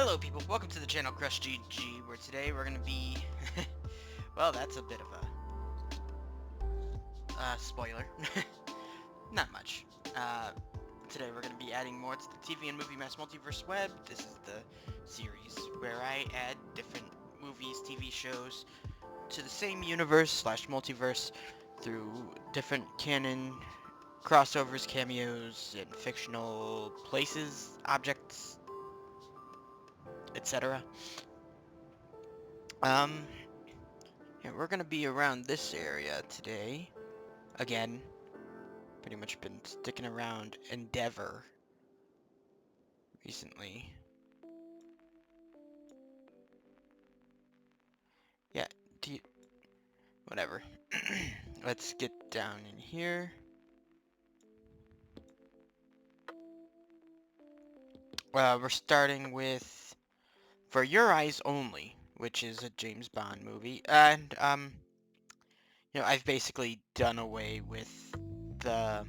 Hello people, welcome to the channel CrustG-G, where today we're gonna be, well, that's a bit of a spoiler. Not much. Today we're gonna be adding more to the TV and movie mass multiverse web. This is the series where I add different movies, TV shows to the same universe slash multiverse through different canon crossovers, cameos, and fictional places, objects, etc. Yeah, we're gonna be around this area today. Again, pretty much been sticking around Endeavor recently. Yeah, whatever. Let's get down in here. We're starting with For Your Eyes Only, which is a James Bond movie. And, I've basically done away with the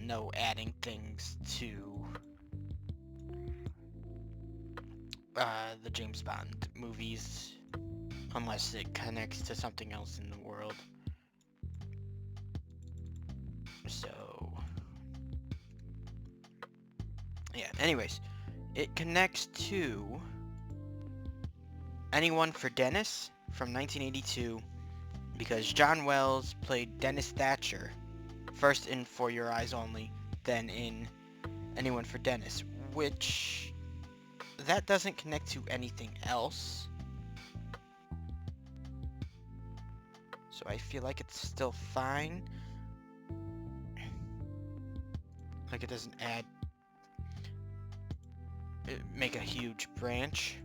no adding things to the James Bond movies unless it connects to something else in the world. So, yeah, anyways, it connects to Anyone for Dennis from 1982 because John Wells played Dennis Thatcher first in For Your Eyes Only, then in Anyone for Dennis, which that doesn't connect to anything else. So I feel like it's still fine. Like it doesn't make a huge branch.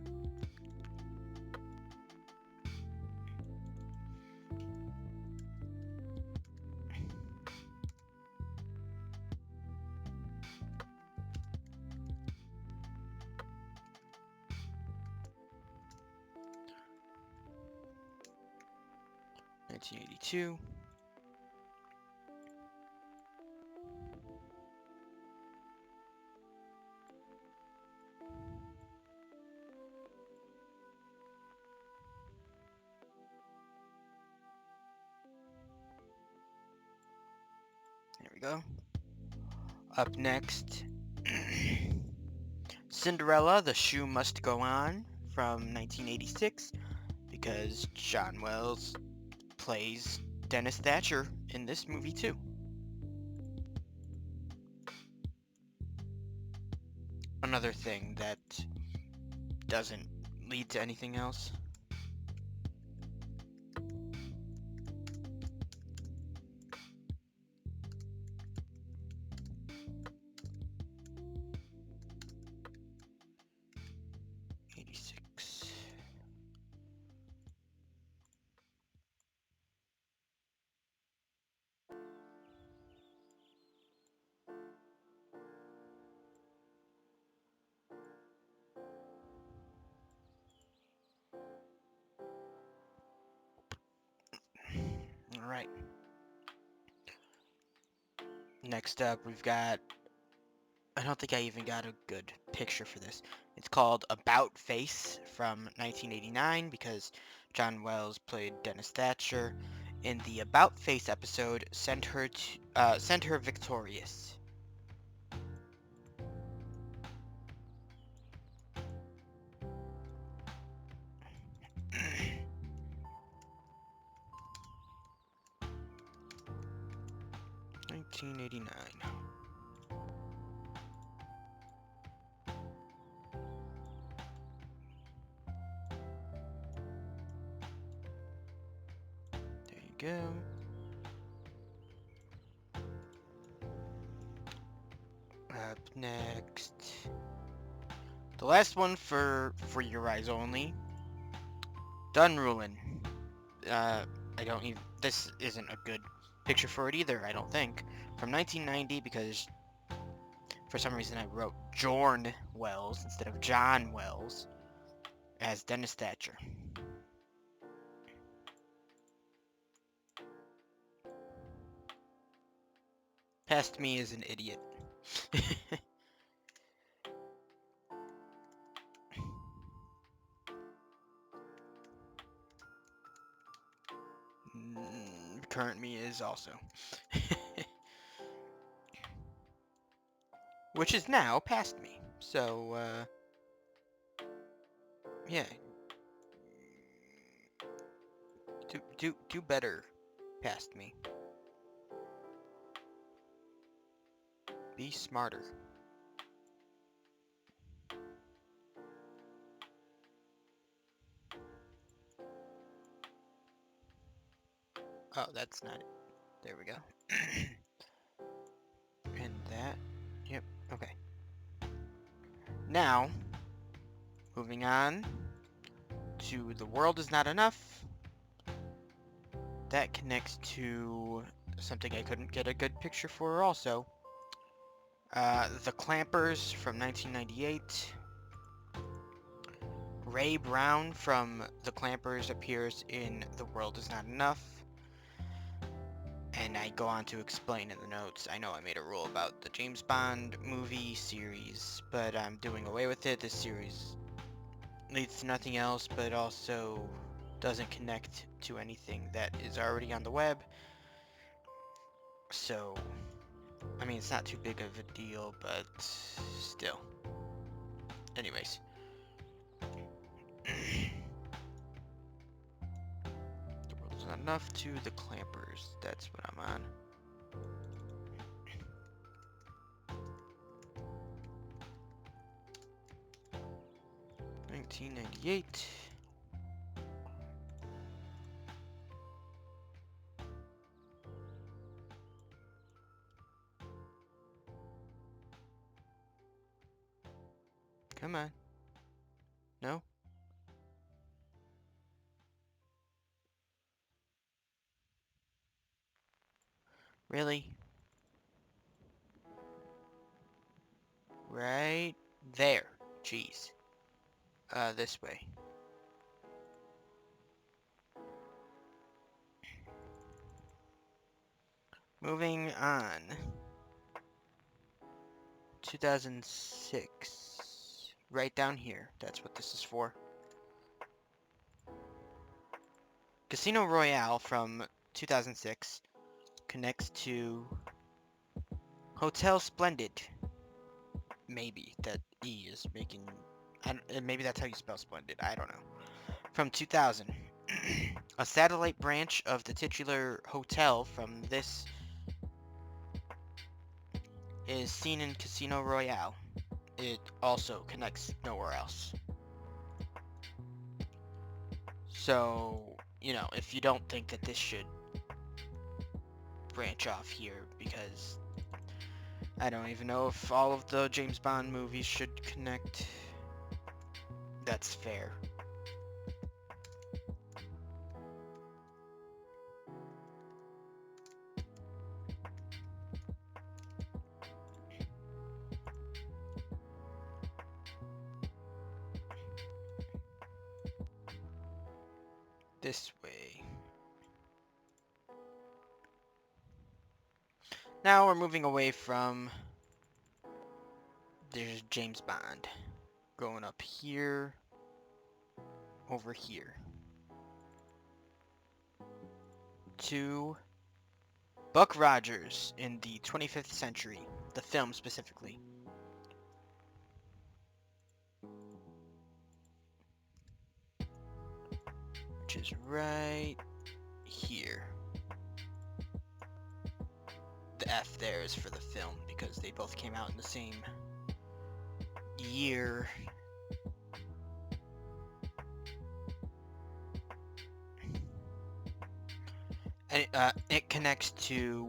(1982). There we go. Up next, Cinderella, The Shoe Must Go On from 1986 because John Wells plays Dennis Thatcher in this movie too. Another thing that doesn't lead to anything else. Alright. Next up, we've got... I don't think I even got a good picture for this. It's called About Face from 1989 because John Wells played Dennis Thatcher in the About Face episode Send Her Victorious. (1989). There you go. Up next, the last one for Your Eyes Only, Dunrullin. I don't even, this isn't a good picture for it either, I don't think. From 1990 because for some reason I wrote Jorn Wells instead of John Wells as Dennis Thatcher. Past me is an idiot. current me is also. Which is now past me. So, yeah. Do better past me. Be smarter. Oh, that's not it. There we go. And that. Yep, okay. Now, moving on to The World Is Not Enough. That connects to something I couldn't get a good picture for also. The Clampers from 1998. Ray Brown from The Clampers appears in The World Is Not Enough. And I go on to explain in the notes. I know I made a rule about the James Bond movie series, but I'm doing away with it. This series leads to nothing else, but also doesn't connect to anything that is already on the web. So, I mean, it's not too big of a deal, but still. Anyways. The World Is Not Enough to The Clampers. That's what I'm on. $19.98. Come on. No? Really? Right there. Jeez. This way. Moving on. 2006. Right down here. That's what this is for. Casino Royale from 2006 connects to Hotel Splendid. Maybe that E is making... maybe that's how you spell Splendid. I don't know. From 2000. A satellite branch of the titular hotel from this is seen in Casino Royale. It also connects nowhere else. So, you know, if you don't think that this should branch off here, because I don't even know if all of the James Bond movies should connect, that's fair. This way. Now we're moving away from... There's James Bond. Going up here. Over here. To Buck Rogers in the 25th century. The film specifically. Which is right here. The F there is for the film because they both came out in the same year. And it connects to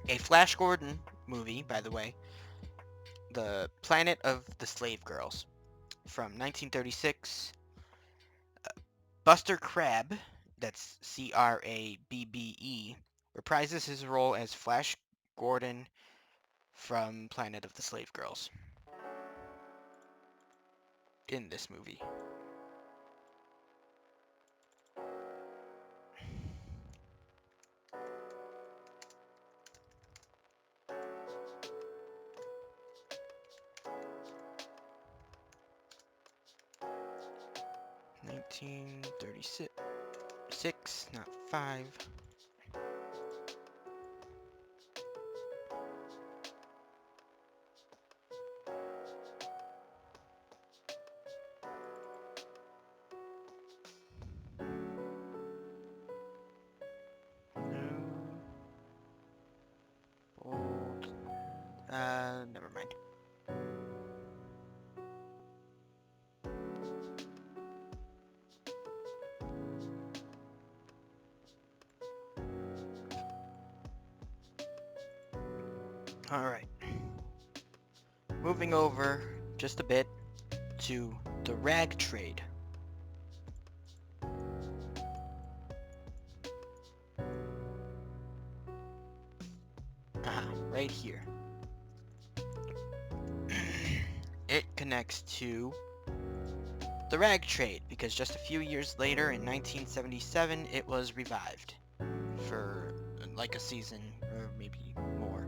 a Flash Gordon movie, by the way. The Planet of the Slave Girls from 1936. Buster Crabbe, that's Crabbe, reprises his role as Flash Gordon from Planet of the Slave Girls in this movie. $19.36, not 5. Alright. Moving over just a bit to the rag trade. Right here. It connects to the rag trade because just a few years later in 1977 it was revived for like a season or maybe more.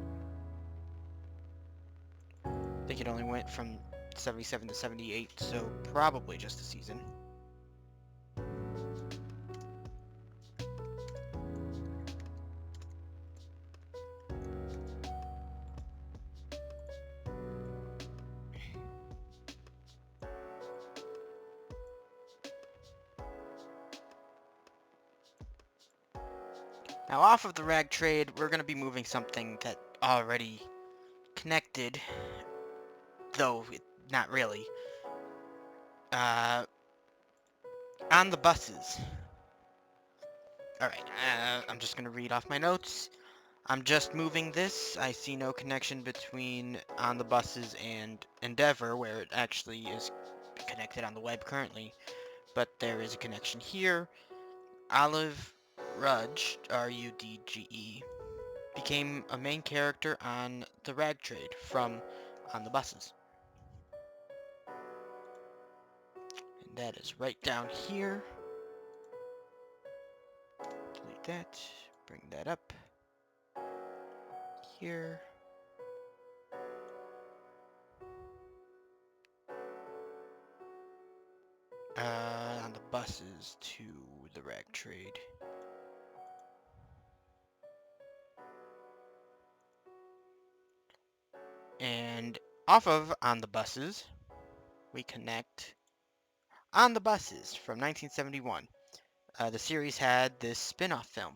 I think it only went from 77 to 78, so probably just a season. Now off of the rag trade, we're going to be moving something that already connected, though not really, on the buses. Alright, I'm just going to read off my notes. I'm just moving this. I see no connection between on the buses and Endeavor, where it actually is connected on the web currently, but there is a connection here. Olive Rudge, R-U-D-G-E, became a main character on the rag trade from on the buses. And that is right down here. Delete that, bring that up here. On the buses to the rag trade. And off of on the buses, we connect on the buses from 1971. The series had this spin-off film.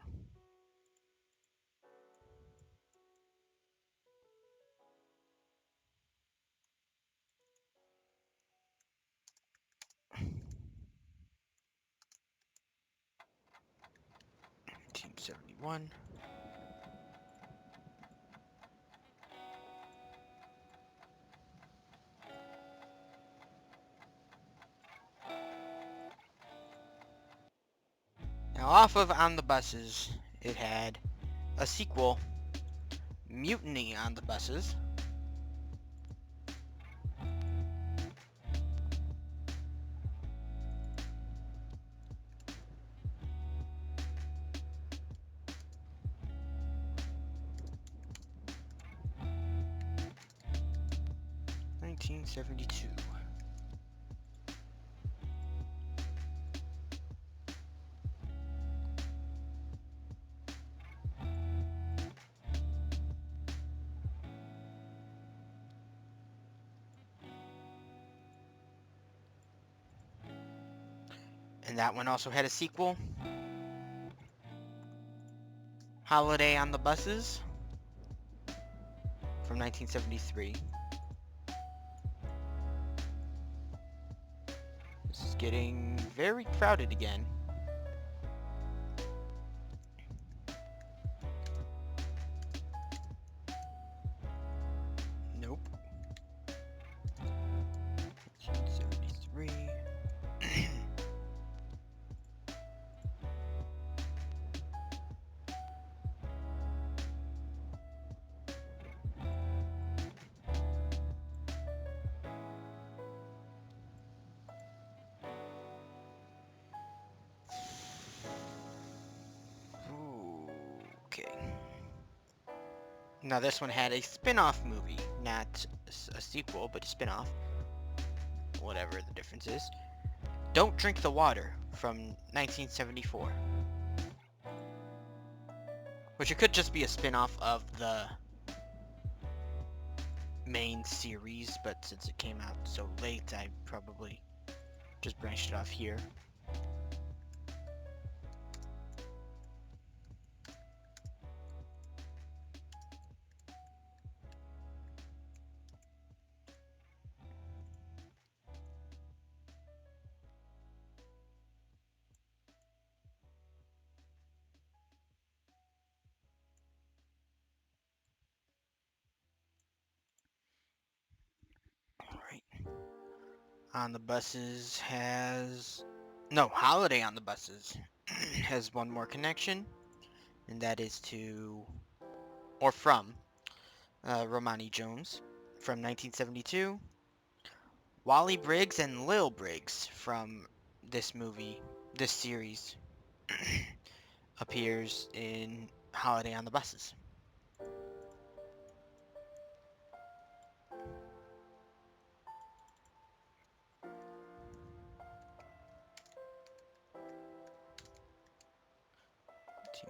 Team 71. Now off of on the buses, it had a sequel, Mutiny on the Buses. (1972). And that one also had a sequel, Holiday on the Buses, from 1973. This is getting very crowded again. Nope. 1973. Okay. Now this one had a spin-off movie, not a sequel, but a spin-off. Whatever the difference is. Don't Drink the Water from 1974. Which it could just be a spin-off of the main series, but since it came out so late, I probably just branched it off here. on the Buses has... No, Holiday on the Buses has one more connection, and that is to... or from Romani Jones from 1972, Wally Briggs and Lil Briggs from this movie, this series, appears in Holiday on the Buses.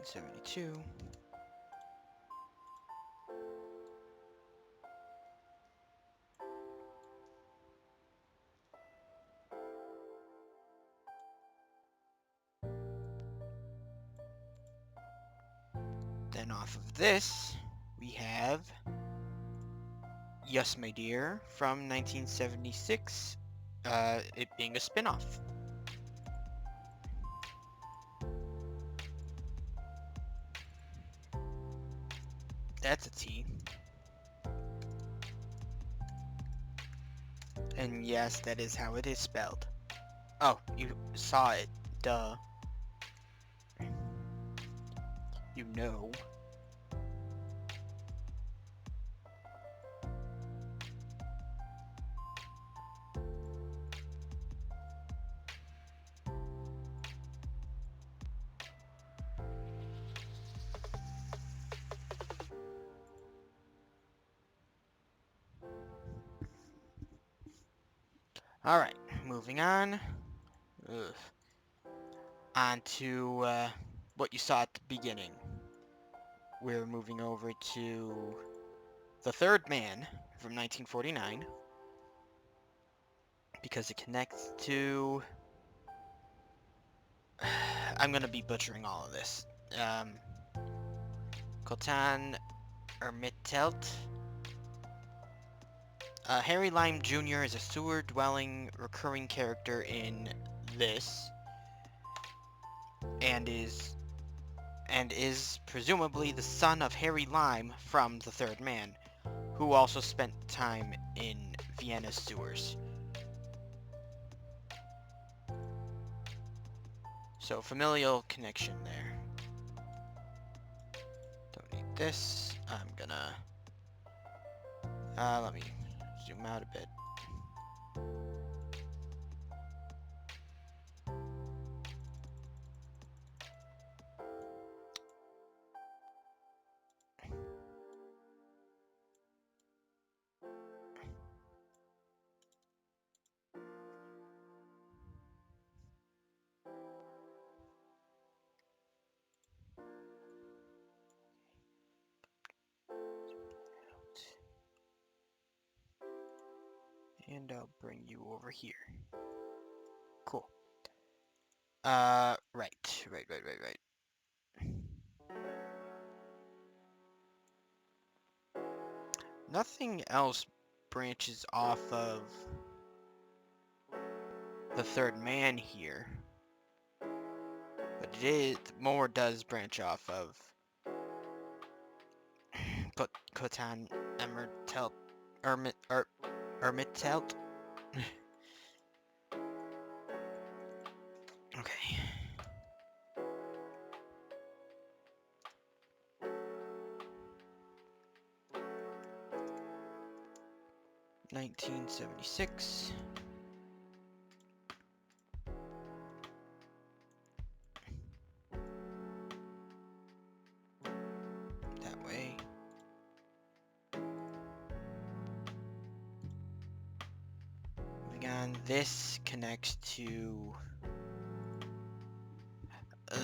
(1972). Then off of this, we have Yes, My Dear from 1976, it being a spin-off. That's a T. And yes, that is how it is spelled. Oh, you saw it. Duh. You know. Alright, moving on. Ugh. On to what you saw at the beginning. We're moving over to The Third Man from 1949 because it connects to... I'm gonna be butchering all of this. Cotan Ermitelt. Harry Lime Jr. is a sewer-dwelling recurring character in this, and is presumably the son of Harry Lime from The Third Man, who also spent time in Vienna's sewers. So, familial connection there. Don't need this. I'm gonna... let me zoom out a bit. And I'll bring you over here. Cool. Right. Nothing else branches off of The Third Man here. But it is, more does branch off of Cotan Ermitelt. Ermitelt? Okay. (1976). That way. Moving on, this connects to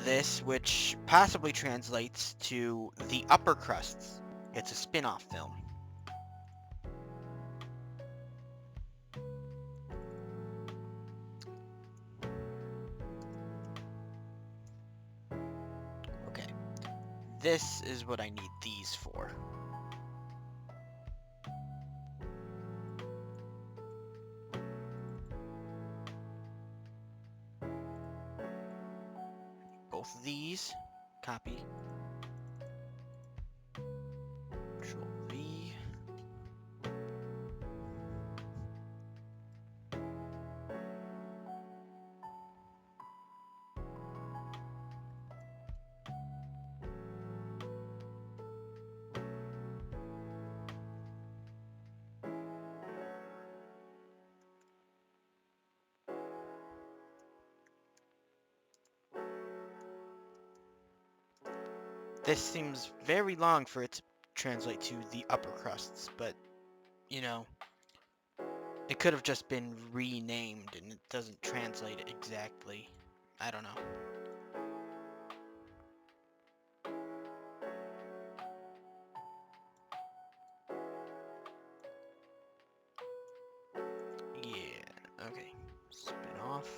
this, which possibly translates to The Upper Crusts. It's a spin-off film. Okay. This is what I need these for. Both of these. Copy. Control V. This seems very long for it to translate to the upper crusts, but, you know, it could have just been renamed and it doesn't translate it exactly. I don't know. Yeah, okay. Spin off.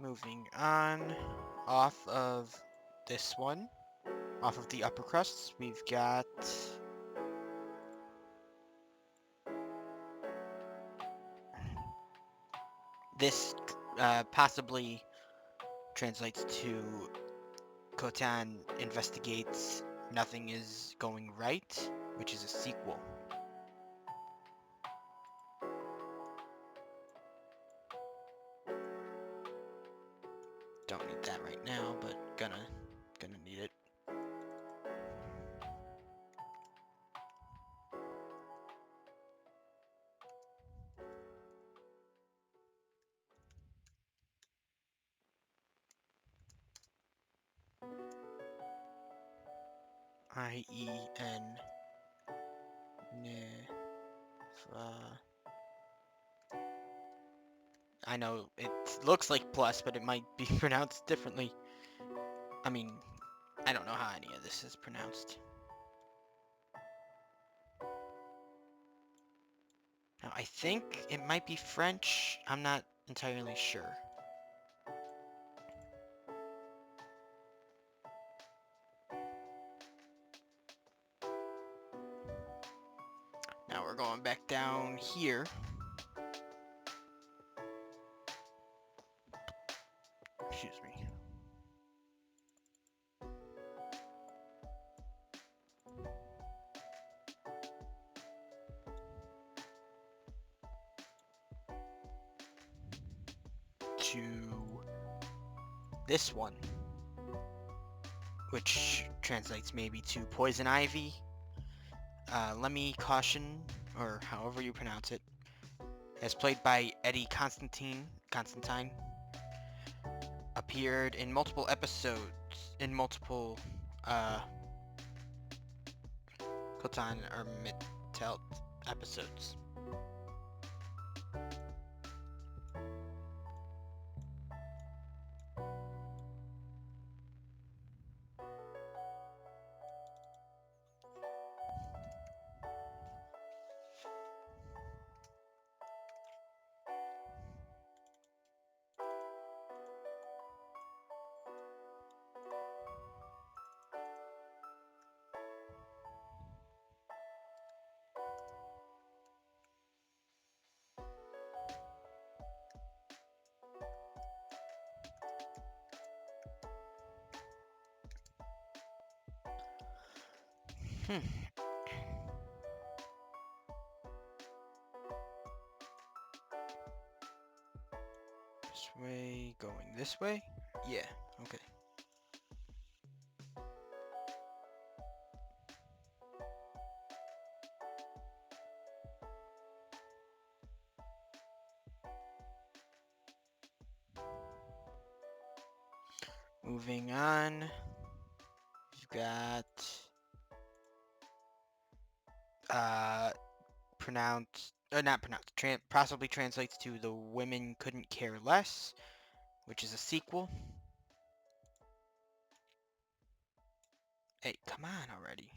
Moving on, off of this one, off of the upper crusts, we've got this possibly translates to Kotan investigates Nothing Is Going Right, which is a sequel. Don't need that right now, but gonna need it. IEN. I know it looks like plus, but it might be pronounced differently. I mean, I don't know how any of this is pronounced. Now, I think it might be French. I'm not entirely sure. Now we're going back down here. Excuse me. To this one, which translates maybe to Poison Ivy. Let me caution, or however you pronounce it, as played by Eddie Constantine, appeared in multiple episodes, Kotan or Mittelt episodes. This way, going this way? Yeah, okay. Moving on, we've got possibly translates to The Women Couldn't Care Less, which is a sequel. Hey, come on already.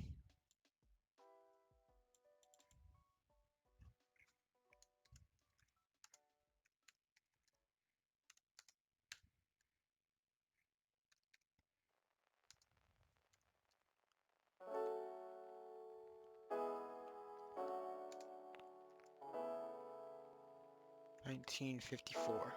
$1954.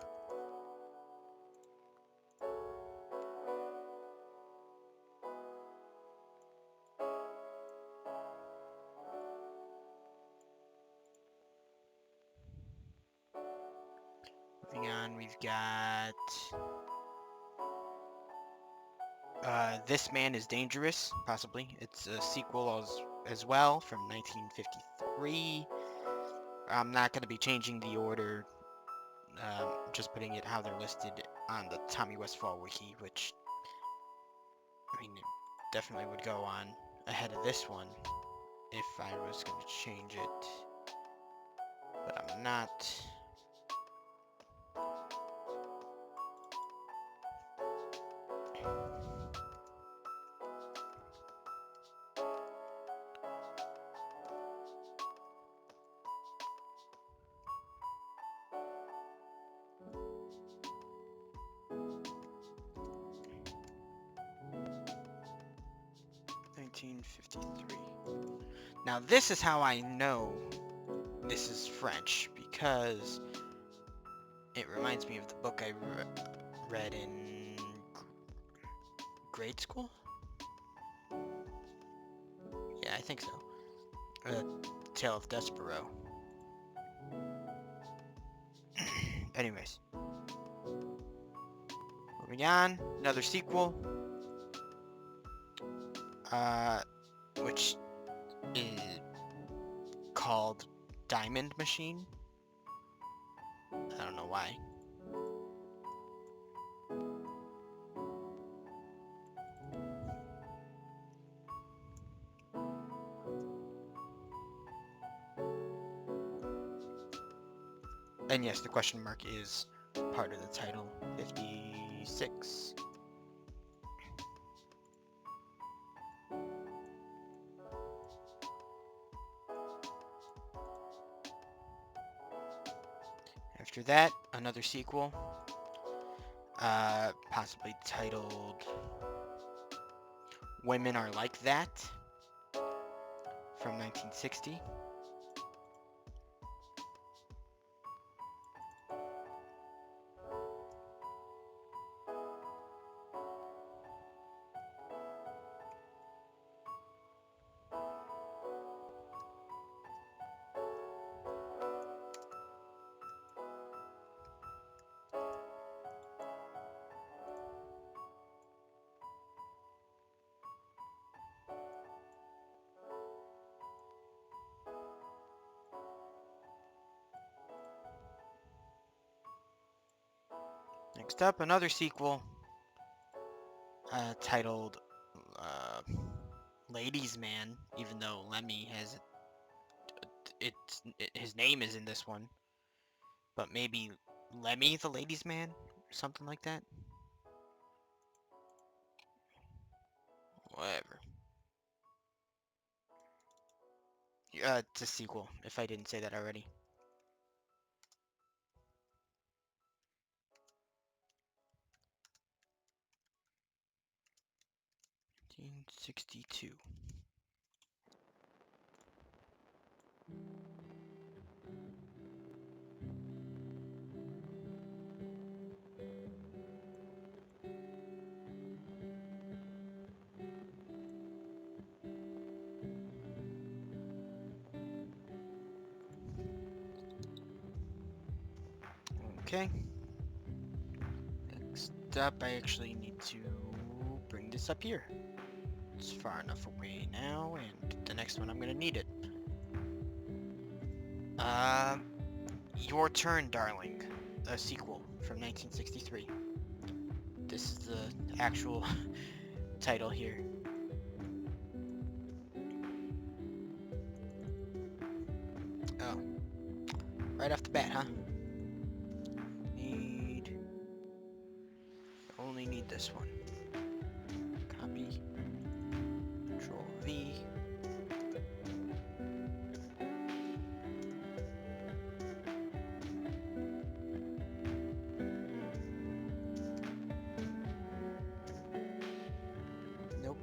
Moving on, we've got This Man Is Dangerous, possibly. It's a sequel as well from 1953. I'm not going to be changing the order, just putting it how they're listed on the Tommy Westfall wiki, which, I mean, it definitely would go on ahead of this one if I was going to change it, but I'm not. Now this is how I know this is French, because it reminds me of the book I read in grade school? Yeah, I think so. Tale of Despero. Anyways. Moving on, another sequel. Which is called Diamond Machine. I don't know why. And yes, the question mark is part of the title. 56. After that, another sequel. Possibly titled Women Are Like That from 1960. Next up, another sequel titled Ladies Man, even though Lemmy has his name is in this one, but maybe Lemmy the Ladies Man, something like that. Whatever. It's a sequel, if I didn't say that already. 1962. Okay. Next up, I actually need to bring this up here. It's far enough away now, and the next one I'm gonna need it. Your Turn, Darling, a sequel from 1963. This is the actual title here. Oh, right off the bat, huh? Only need this one. Copy. Control V. Nope.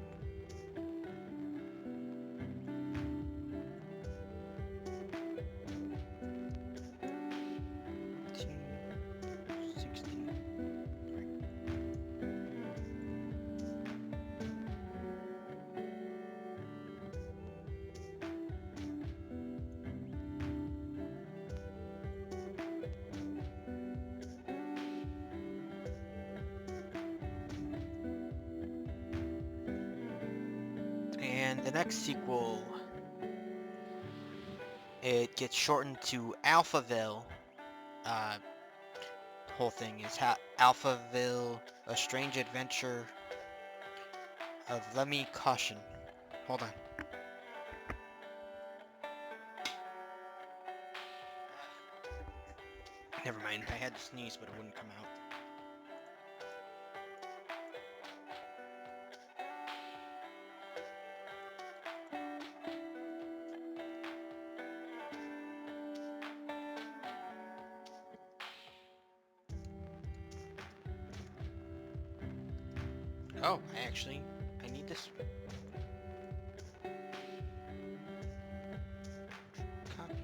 And the next sequel, it gets shortened to Alphaville. whole thing is Alphaville, A Strange Adventure of Lemmy Caution. Hold on. Never mind, I had to sneeze, but it wouldn't come out. Oh, I need this. Copy.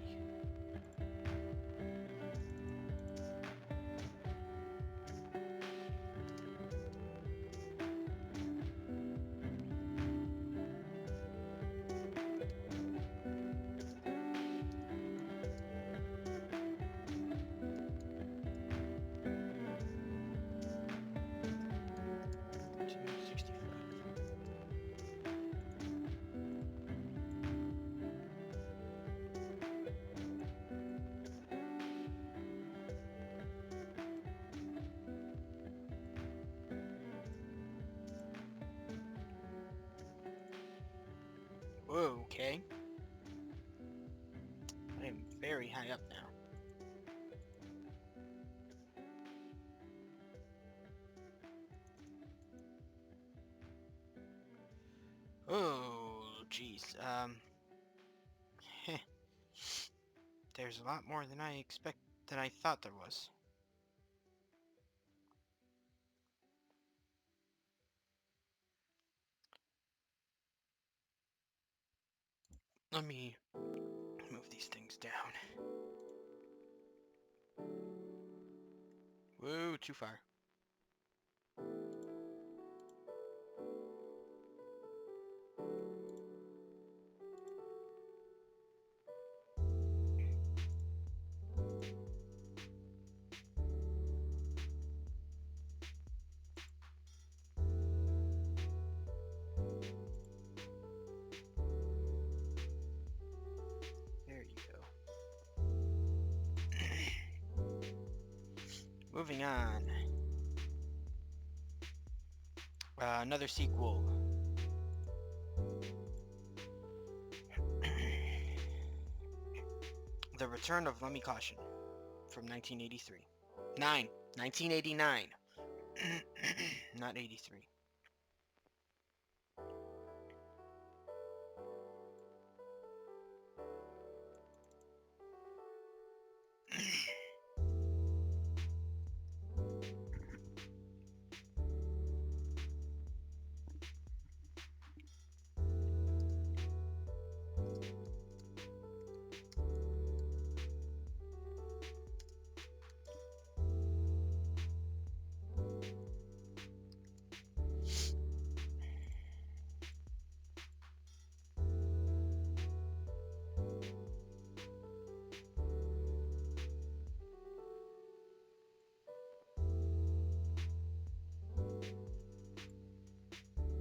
Whoa, okay. I am very high up now. Oh, jeez. Heh. There's a lot more than I thought there was. Let me move these things down. Whoa, too far. There you go. Moving on. Another sequel. The Return of Lemmy Caution from 1983. 1989. Not 83.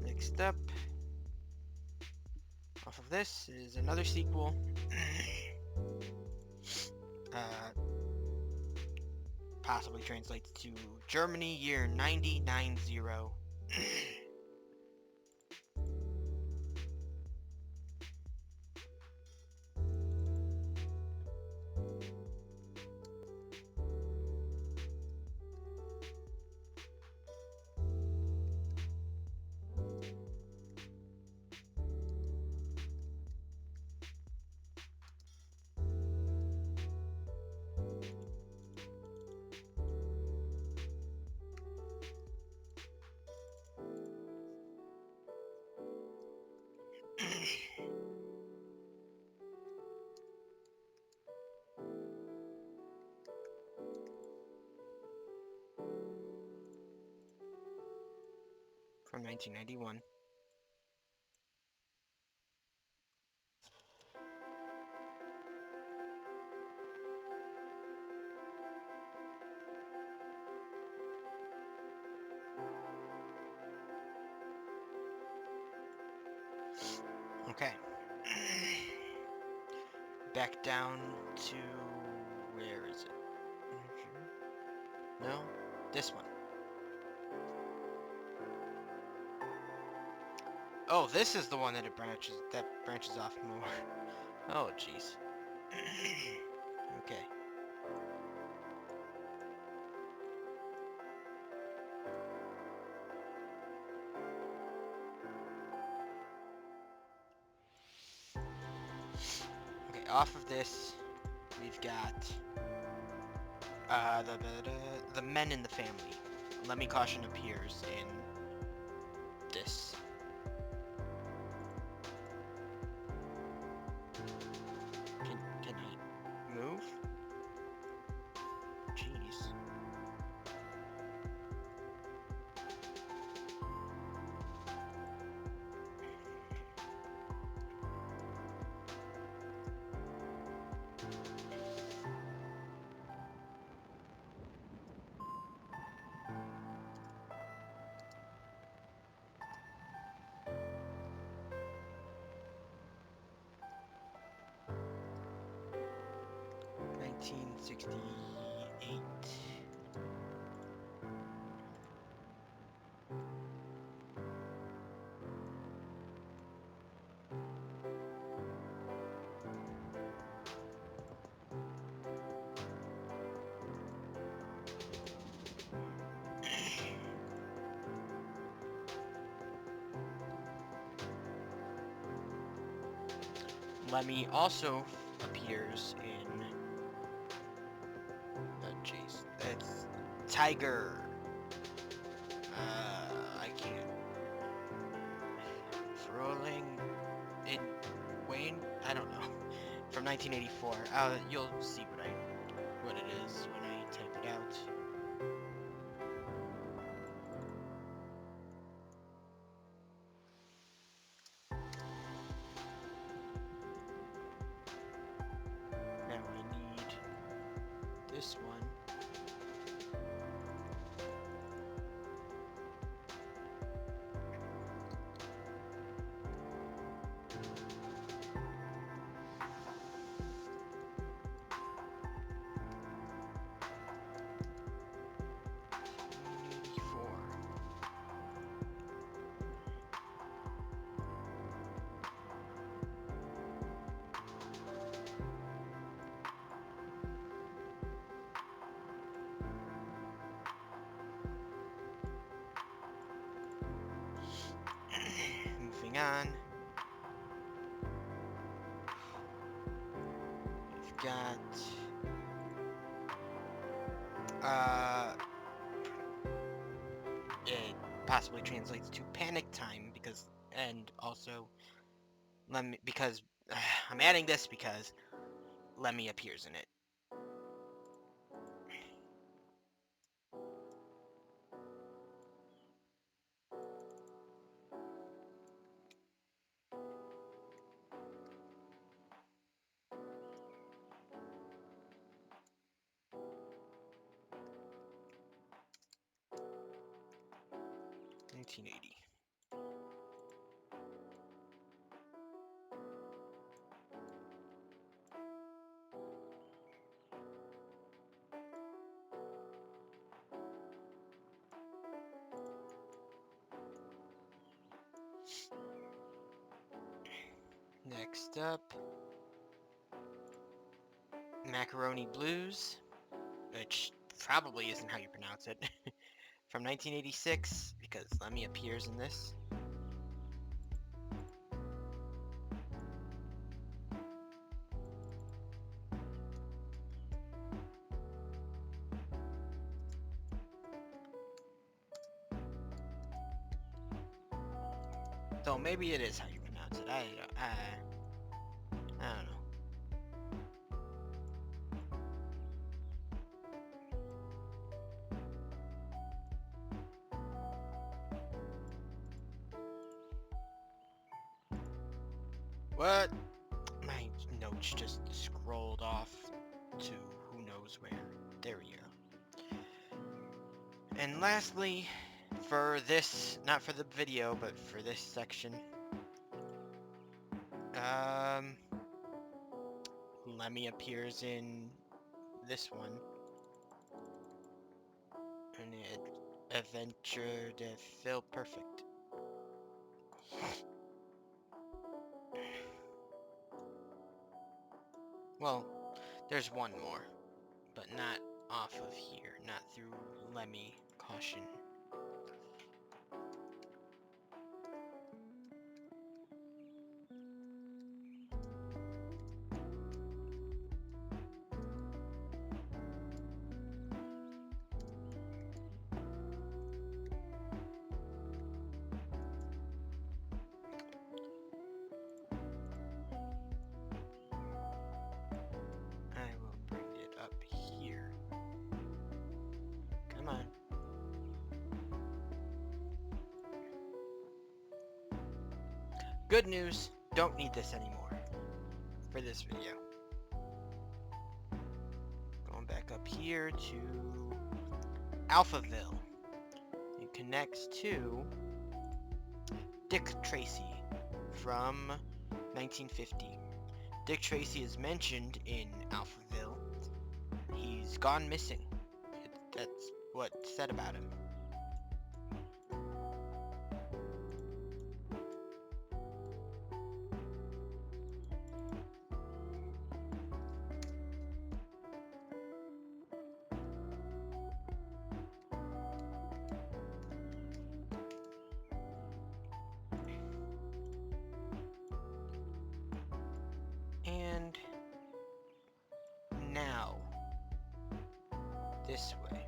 Next up, off of this is another sequel. Possibly translates to Germany year 9090. From 1991. Okay. Back down to... where is it? No? This one. Oh, this is the one that branches off more. Oh, jeez. Okay. Okay, off of this, we've got the men in the family. Let me caution appears in this. Can I move? Jeez. $1968. Lemmy also appears in. Oh, jeez. It's Tiger. I can't. Rolling in Wayne? I don't know. From 1984. You'll see what it is when I type it out. Now I need this one. Moving on. We've got it possibly translates to panic time and also because I'm adding this because Lemmy appears in it. $1980. Next up, Macaroni Blues, which probably isn't how you pronounce it, from 1986, because Lemmy appears in this. So maybe it is how you pronounce it. I don't know. What? My notes just scrolled off to who knows where. There we go. And lastly, for this, not for the video, but for this section, Lemmy appears in this one. an adventure to feel perfect. Well, there's one more, but not off of here, not through Lemmy Caution. I will bring it up here. Come on. Good news, don't need this anymore for this video. Going back up here to Alphaville. It connects to Dick Tracy from 1950. Dick Tracy is mentioned in Alphaville. He's gone missing. That's what's said about him. And now, this way.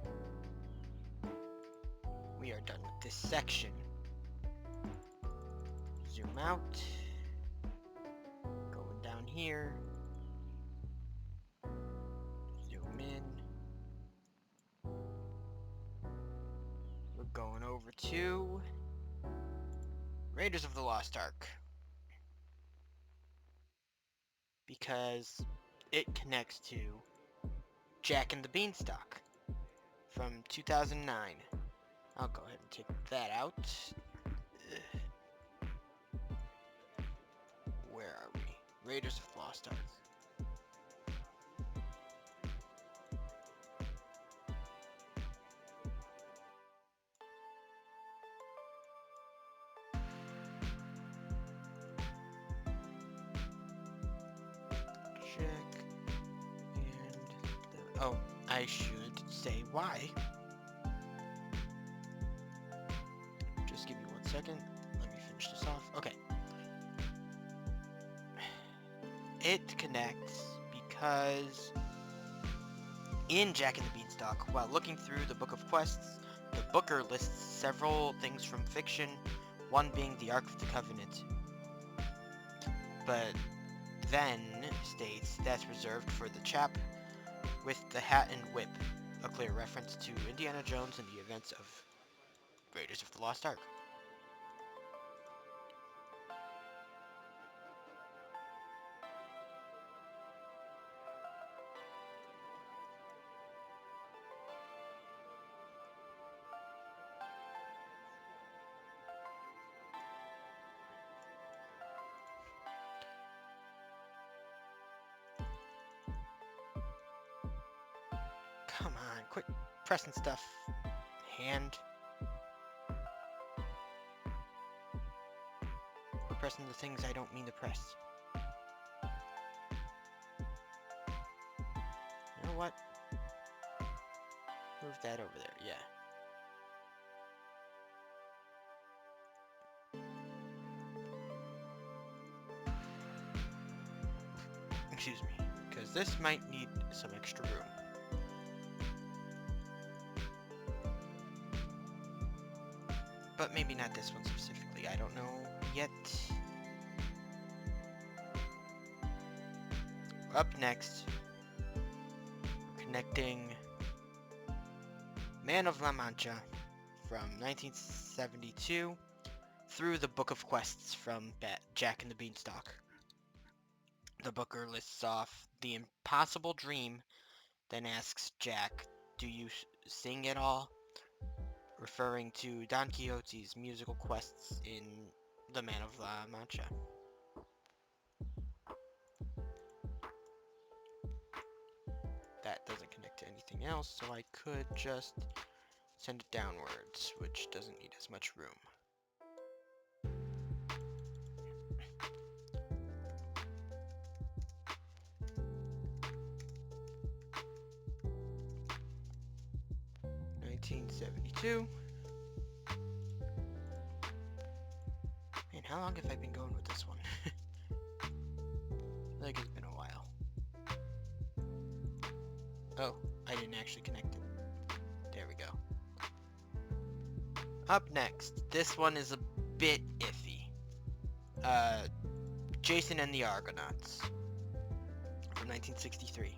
We are done with this section. Zoom out. Going down here. Zoom in. We're going over to Raiders of the Lost Ark. Because it connects to Jack and the Beanstalk from 2009. I'll go ahead and take that out. Where are we? Raiders of the Lost Ark. Check. And oh, I should say why. Just give me 1 second. Let me finish this off. Okay. It connects because in Jack and the Beanstalk, while looking through the Book of Quests, the Booker lists several things from fiction, one being the Ark of the Covenant, but then states that's reserved for the chap with the hat and whip, a clear reference to Indiana Jones and the events of Raiders of the Lost Ark. Come on, quit pressing stuff. Hand. Quit pressing the things I don't mean to press. You know what? Move that over there, yeah. Excuse me, because this might need some extra room. But maybe not this one specifically, I don't know yet. Up next, connecting Man of La Mancha from 1972 through the Book of Quests from Jack and the Beanstalk. The Booker lists off the impossible dream, then asks Jack, "Do you sing at all?" referring to Don Quixote's musical quests in The Man of La Mancha. That doesn't connect to anything else, so I could just Send it downwards, which doesn't need as much room. $1972. Man, how long have I been going with this one? I feel like it's been a while. Oh, I didn't actually connect it. There we go. Up next, this one is a bit iffy. Jason and the Argonauts from 1963.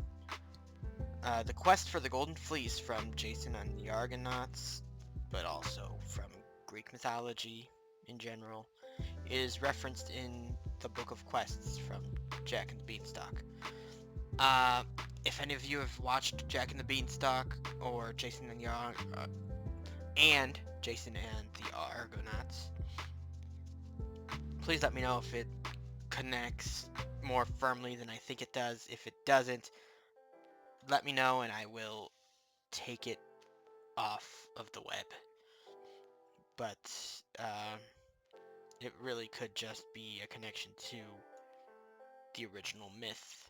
The quest for the Golden Fleece from Jason and the Argonauts, but also from Greek mythology in general, is referenced in the Book of Quests from Jack and the Beanstalk. If any of you have watched Jack and the Beanstalk or Jason and the Argonauts, please let me know if it connects more firmly than I think it does. If it doesn't, let me know and I will take it off of the web. But it really could just be a connection to the original myth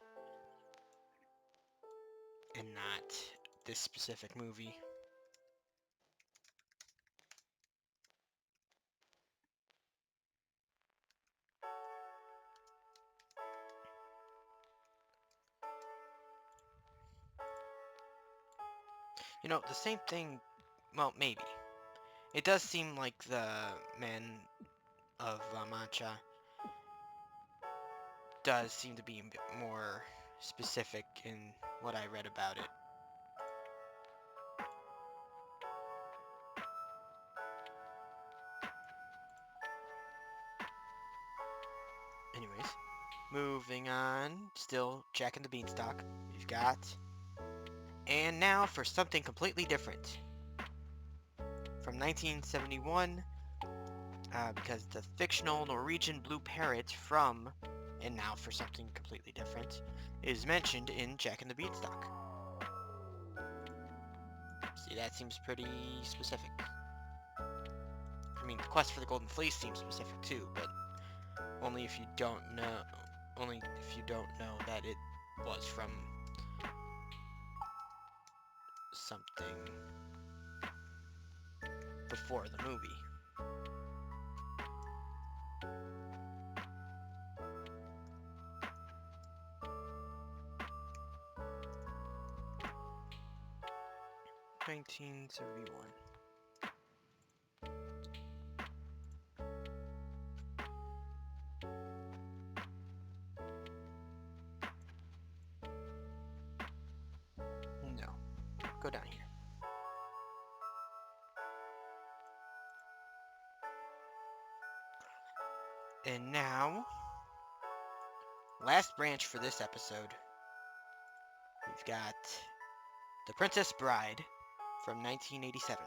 and not this specific movie. You know, the same thing, well, maybe. It does seem like the man of La Mancha does seem to be a bit more specific in what I read about it. Anyways, moving on, still Jack and the Beanstalk. We've got... And now for something completely different. From 1971, because the fictional Norwegian blue parrot from, and now for something completely different, is mentioned in Jack and the Beanstalk. See, that seems pretty specific. I mean, the quest for the Golden Fleece seems specific too, but only if you don't know that it was from something before the movie. $1971. No. Go down here. And now, last branch for this episode, we've got The Princess Bride from 1987.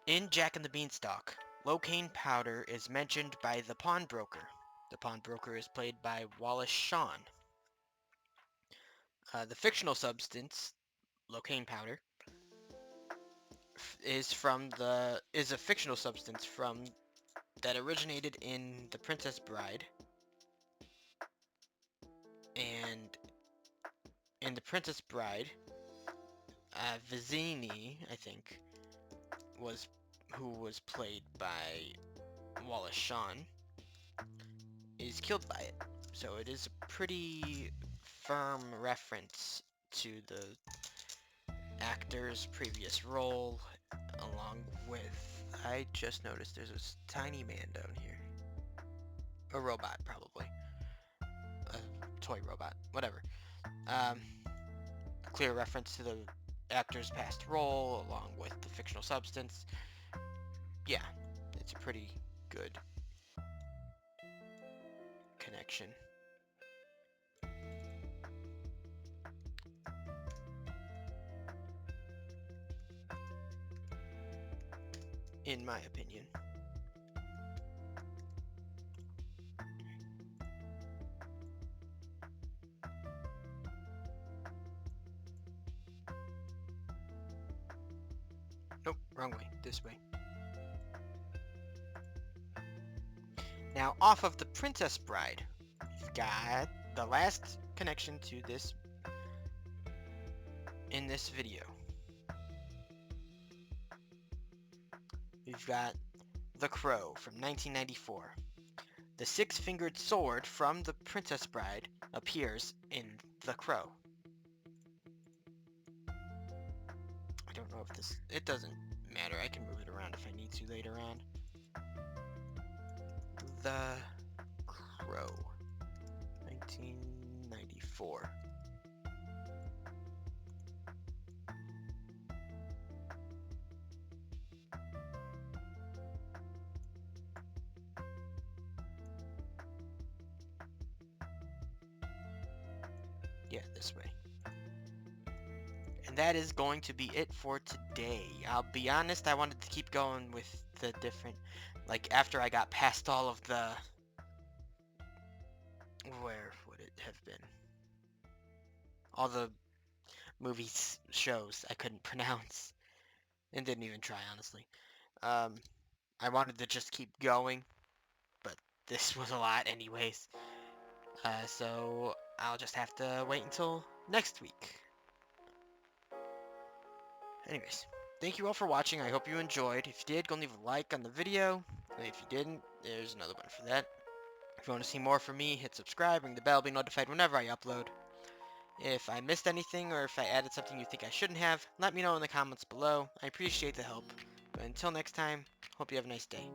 In Jack and the Beanstalk, locaine powder is mentioned by the pawnbroker. The pawnbroker is played by Wallace Shawn. The fictional substance, locaine powder, is a fictional substance that originated in The Princess Bride. And in The Princess Bride, Vizzini, I think, who was played by Wallace Shawn, is killed by it. So it is a pretty firm reference to the actor's previous role, along with... I just noticed there's a tiny man down here. A robot, probably. A toy robot. Whatever. A clear reference to the actor's past role, along with the fictional substance. Yeah, it's a pretty good connection. In my opinion. Wrong way. This way. Now, off of the Princess Bride, we've got the last connection to this in this video. We've got The Crow from 1994. The six-fingered sword from the Princess Bride appears in The Crow. I don't know if this... It doesn't matter. I can move it around if I need to later on. The Crow. 1994. Yeah, this way. And that is going to be it for today. I'll be honest, I wanted to keep going with the different... Like, after I got past all of the... Where would it have been? All the movies, shows I couldn't pronounce. And didn't even try, honestly. I wanted to just keep going. But this was a lot anyways. So I'll just have to wait until next week. Anyways, thank you all for watching. I hope you enjoyed. If you did, go leave a like on the video. And if you didn't, there's another one for that. If you want to see more from me, hit subscribe, ring the bell, be notified whenever I upload. If I missed anything or if I added something you think I shouldn't have, let me know in the comments below. I appreciate the help. But until next time, hope you have a nice day.